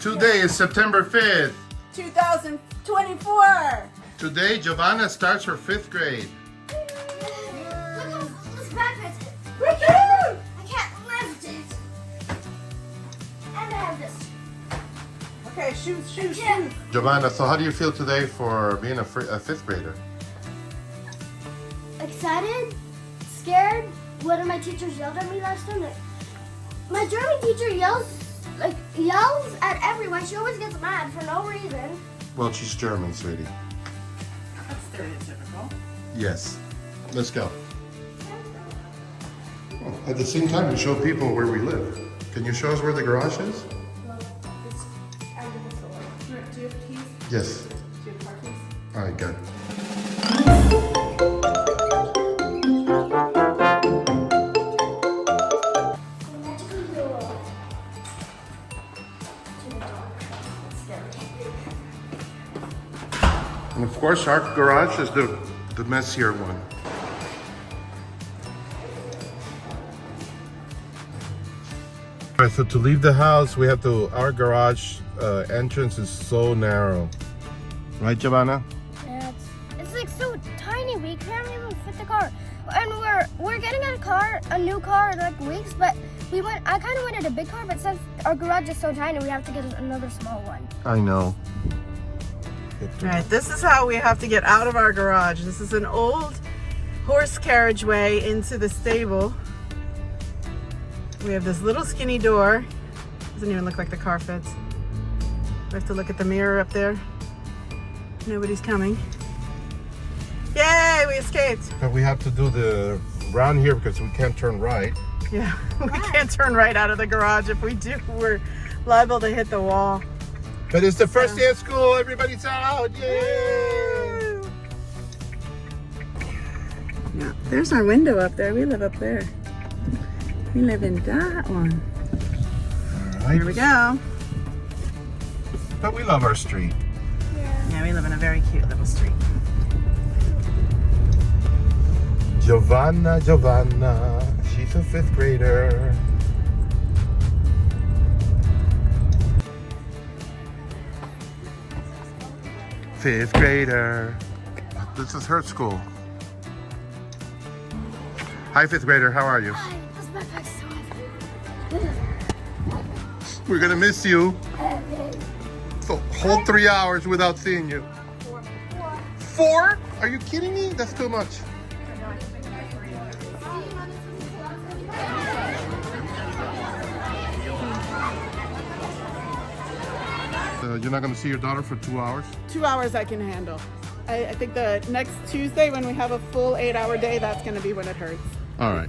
Today is September 5th. 2024. Today, Giovanna starts her 5th grade. This backpack. I can't lift it. And I have this. Okay, shoes. Giovanna, so how do you feel today for being a 5th grader? Excited, scared. One of my teachers yelled at me last time. My German teacher yells at everyone. She always gets mad for no reason. Well, she's German, sweetie. That's stereotypical. Yes. Let's go. Oh, at the same time, we show people where we live. Can you show us where the garage is? It's under the door. Do you have keys? Yes. Do you have car keys? All right, good. And of course, our garage is the messier one. All right, so to leave the house, we have to, our garage entrance is so narrow. Right, Giovanna? Yeah, it's like so tiny. We can't even fit the car. And we're getting a new car in like weeks, but I kind of wanted a big car, but since our garage is so tiny, we have to get another small one. I know. All right, this is how we have to get out of our garage. This is an old horse carriageway into the stable. We have this little skinny door. Doesn't even look like the car fits. We have to look at the mirror up there. Nobody's coming. Yay, we escaped. But we have to do the round here because we can't turn right. Yeah, we can't turn right out of the garage. If we do, we're liable to hit the wall. But it's the first day of school. Everybody's out. Yay! Yeah, there's our window up there. We live up there. We live in that one. All right. Here we go. But we love our street. Yeah, we live in a very cute little street. Giovanna, she's a 5th grader. Fifth grader. This is her school. Hi, 5th grader. How are you? Hi, this backpack's so heavy. We're gonna miss you. So whole 3 hours without seeing you. 4? Are you kidding me? That's too much. You're not going to see your daughter for 2 hours? 2 hours I can handle. I think the next Tuesday when we have a full 8-hour day, that's going to be when it hurts. All right.